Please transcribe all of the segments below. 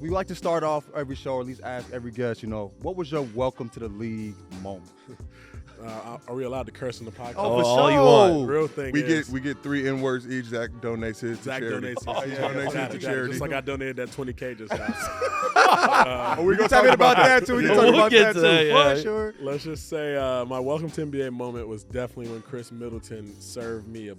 We like to start off every show, or at least ask every guest, what was your welcome to the league moment? Are we allowed to curse in the podcast? Oh, for all sure. you want. The real thing We is get 3 N-words each. Zach donates his to charity. donates to charity. Just like I donated that $20K just now. We're going to talk about that, too. We can talk We'll about get that, to too. that, yeah. For sure. Let's just say my welcome to NBA moment was definitely when Khris Middleton served me a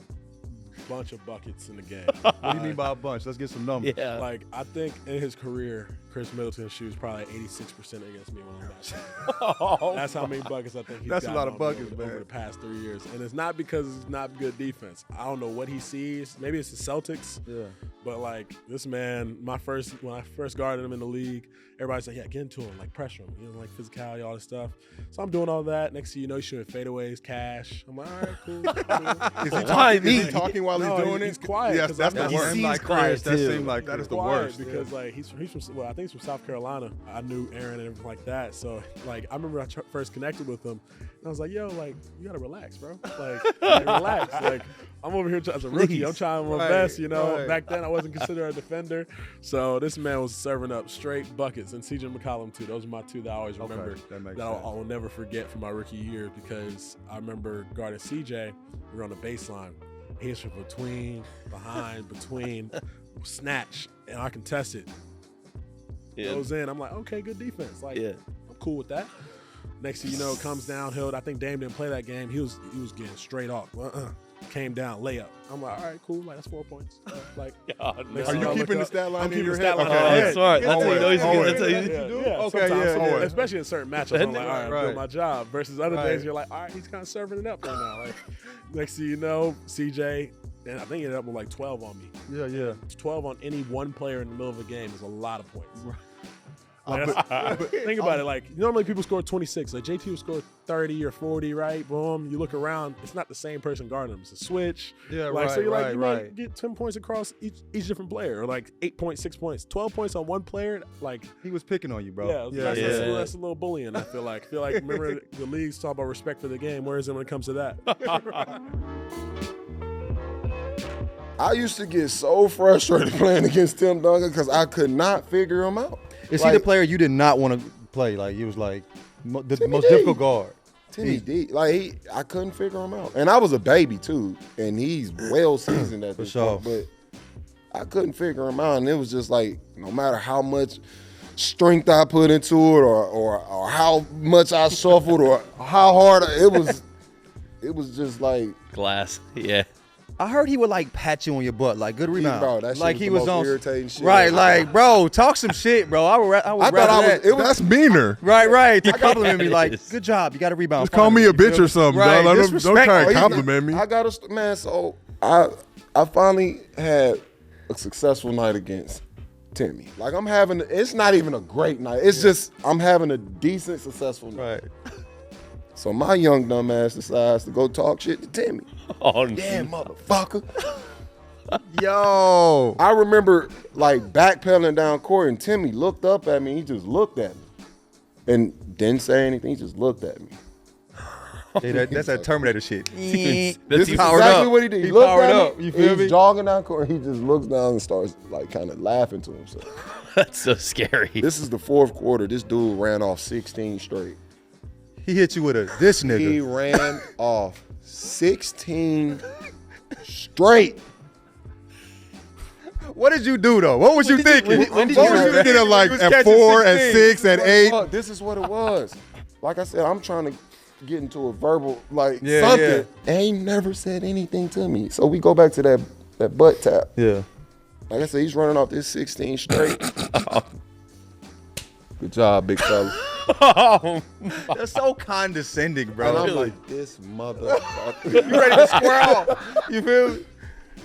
bunch of buckets in the game. What do you mean by a bunch? Let's get some numbers. Yeah. Like, I think in his career, Khris Middleton shoots probably 86% against me when I'm not shooting. That's how many buckets I think he's That's a got lot of buckets, over man. the past 3 years. And it's not because it's not good defense. I don't know what he sees. Maybe it's the Celtics. Yeah. But, like, this man, when I first guarded him in the league, everybody's like, yeah, get into him, like, pressure him. Like physicality, all this stuff. So I'm doing all that. Next thing you know, he's shooting fadeaways, cash. I'm like, all right, cool. Is he talking while he's doing it? He's quiet. Yes, that's the He worst. seems Like quiet, Khris, that too. seemed like That is the quiet worst. because like he's from I think he's from South Carolina. I knew Aaron and everything like that. So like I remember I first connected with him, and I was like, "Yo, like you gotta relax, bro. Like relax. Like I'm over here as a rookie. I'm trying my best. right. Back then I wasn't considered a defender, so this man was serving up straight buckets. And CJ McCollum too. Those are my two that I always remember. that makes I sense. will never forget from my rookie year because I remember guarding CJ. We were on the baseline. He's from between, snatch, and I contest it. Goes in. I'm like, okay, good defense. Like, I'm cool with that. Next thing you know, it comes downhill. I think Dame didn't play that game. He was getting straight off. Came down, layup. I'm like, all right, cool. Like, that's 4 points. Like, Are you keeping the stat line I'm in keeping your the head? stat line. Okay, in my Oh, head. that's smart. That's how you know he's Always. good. That's how you Yeah, Okay, sometimes, yeah, always. especially in certain matchups, I'm like, all right, I'm doing Right. my job. Versus other Right. days, you're like, all right, he's kind of serving it up right now. Like, next thing you know, CJ, and I think he ended up with like 12 on me. Yeah. 12 on any one player in the middle of a game is a lot of points. Right. Like, think about it. Like normally people score 26. Like JT will score 30 or 40, right? Boom. You look around, it's not the same person guarding them. It's a switch. Yeah, like, right, so you're like, right, you right. might get 10 points across each different player, or like 8 points, 6 points, 12 points on one player. Like, He was picking on you, bro. that's a little bullying. I feel like. Remember the leagues talk about respect for the game. Where is it when it comes to that? I used to get so frustrated playing against Tim Duncan because I could not figure him out. Is he the player you did not want to play? Like, he was like the most difficult guard. Timmy D, I couldn't figure him out, and I was a baby too, and he's well seasoned at this sure. point, but I couldn't figure him out, and it was just like no matter how much strength I put into it, or how much I shuffled, or how hard it was just like Glass. Yeah. I heard he would like pat you on your butt, like good rebound. bro, that shit like was he the was most on irritating shit. Right, like bro, talk some shit, bro. I would I rather thought I was. that. It was That's meaner. right. To compliment me, like, Yes. good job, you got a rebound. Just call me a finally, you bitch feel or something, Right, dog. Don't disrespect. try Oh, to he's compliment me. I got to man. So I finally had a successful night against Timmy. Like it's not even a great night. It's just I'm having a decent, successful night. Right. So my young dumb ass decides to go talk shit to Timmy. Oh, Yeah, motherfucker. Yo. I remember like backpedaling down court and Timmy looked up at me. He just looked at me and didn't say anything. He just looked at me. Hey, that's that Terminator shit. That's This is you powered exactly up. what he did. He He looked powered at up. me. You feel He's me? jogging down court. He just looks down and starts like kind of laughing to himself. That's so scary. This is the fourth quarter. This dude ran off 16 straight. He hit you with this He nigga. ran off 16 straight. What did you do though? What was you thinking? when did What you was do that? Get it like He was at catching 4, at 16. 6, at 8. This is what it was. Like I said, I'm trying to get into a verbal like Yeah, something. yeah. They ain't never said anything to me. So we go back to that butt tap. Yeah. Like I said, he's running off this 16 straight. Good job, big fella. That's so condescending, And bro. I'm like, this motherfucker. You ready to square off? You feel me?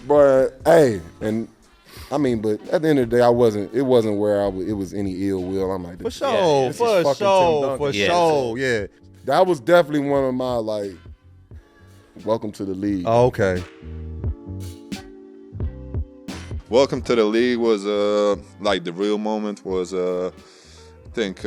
But hey, and I mean, but at the end of the day, it wasn't where it was any ill will. I'm like, For this sure, is for fucking Tim sure, Duncan. for Yeah. sure, yeah. That was definitely one of my like, welcome to the league. Oh, okay. Welcome to the league was like the real moment was I think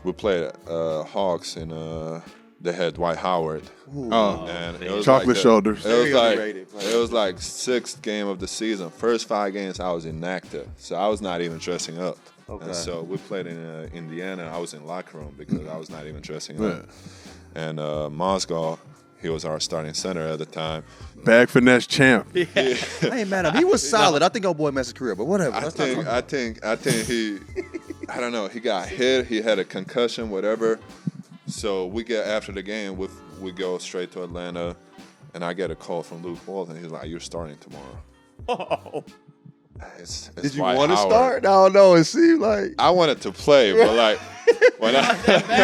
we played Hawks and they had Dwight Howard. And it was Chocolate like shoulders. It was like sixth game of the season. First 5 games I was inactive, so I was not even dressing up. Okay. And so we played in Indiana. I was in locker room because I was not even dressing up. And Mozgov, he was our starting center at the time. Bag finesse champ. I ain't mad at him. He was solid. I think our boy messed his career, but whatever. I think he, I don't know. He got hit. He had a concussion, whatever. So we get after the game. We go straight to Atlanta, and I get a call from Luke Walton. He's like, "You're starting tomorrow." Oh. It's Did you Dwight want to Howard. start? I don't know. It seemed like I wanted to play, but like when I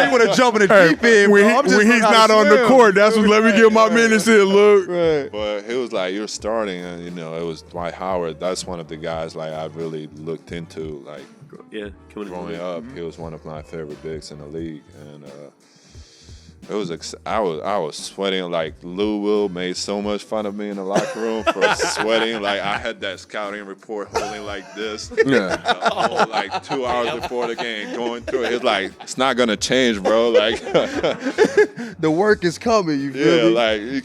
you want to jump in the deep end. When, bro. I'm just when he's learning how not to on the swim. court, that's what let me get my minutes in. Look. Right. But he was like, "You're starting," and you know, it was Dwight Howard. That's one of the guys like I really looked into. Like growing up, he was one of my favorite bigs in the league, and it was I was sweating. Like Lou Will made so much fun of me in the locker room for sweating. Like I had that scouting report holding like this, like 2 hours before the game, going through it. It's like it's not gonna change, bro. Like The work is coming. You feel me?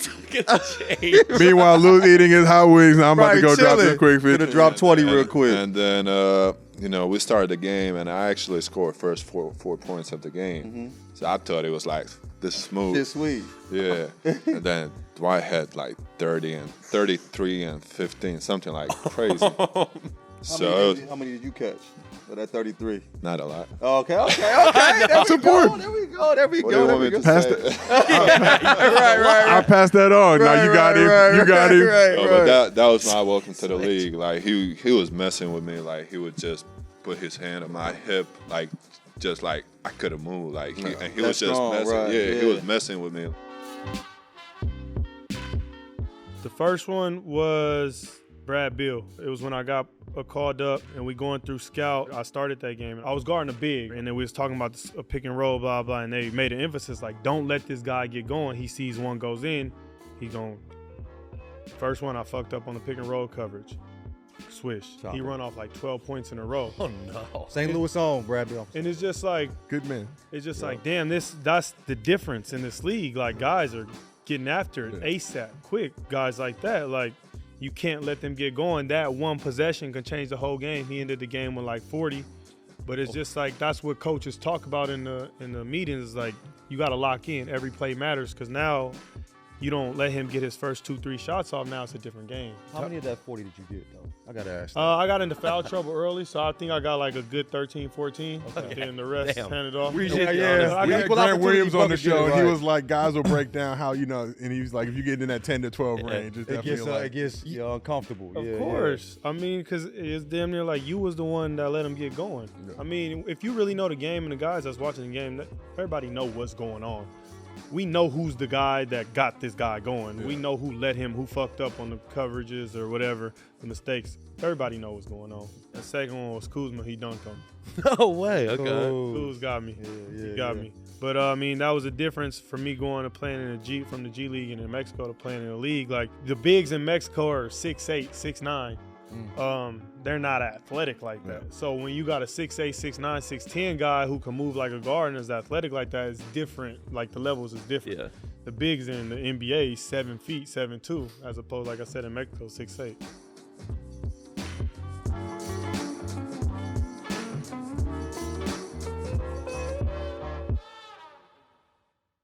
Meanwhile, Lou's eating his hot wings. And I'm about to go drop this quick fit. Gonna drop 20 real quick. And then you know, we started the game, and I actually scored first four points of the game. So I thought it was like this smooth. This sweet. Yeah. And then Dwight had like 30 and 33 and 15, something like crazy. How So many did you catch? For that 33. not a lot. Okay. That's important. There we go. What do you want me to say? I passed that on. Now you got him. You got him. No, but that was my welcome to the league. Like he was messing with me. Like he would just put his hand on my hip, like just like I couldn't move. Like he was just strong, messing. right, Yeah, he was messing with me. The first one was Brad Beal. It was when I got called up and we going through scout. I started that game. I was guarding a big, and then we was talking about a pick and roll, blah, blah, and they made an emphasis like, don't let this guy get going. He sees one goes in, he going. First one, I fucked up on the pick and roll coverage. Swish. He run off like 12 points in a row. Oh no. St. Louis on, Brad Bill. And it's just like, Good man. it's just like, damn, that's the difference in this league. Like guys are getting after it ASAP, quick. Guys like that, like you can't let them get going. That one possession can change the whole game. He ended the game with like 40. But it's just like that's what coaches talk about in the meetings. Is like you got to lock in. Every play matters because now you don't let him get his first 2-3 shots off. Now it's a different game. How many of that 40 did you get, though? I got to ask. I got into foul trouble early, so I think I got like a good 13, 14. And then the rest handed off. We Yeah, had equal Grant opportunity Williams on the bucket getter, show, and he right. was like, guys will break down how, you know, and he was like, if you get in that 10 to 12 range, it's it definitely gets uncomfortable. Of course. I mean, because it's damn near like you was the one that let him get going. Yeah. I mean, if you really know the game and the guys that's watching the game, everybody know what's going on. We know who's the guy that got this guy going. Yeah. We know who let him, who fucked up on the coverages or whatever, the mistakes. Everybody know what's going on. The second one was Kuzma. He dunked on me. No way. Okay. Kuz got me. He got me. But, I mean, that was a difference for me going to playing in from the G League and in Mexico to playing in the league. Like, the bigs in Mexico are 6'8", 6'9". They're not athletic like that. So when you got a 6'8", 6'9", 6'10 guy who can move like a guard and is athletic like that, it's different. Like the levels is different. Yeah. The bigs in the NBA 7 feet, 7'2", as opposed, like I said, in Mexico 6'8".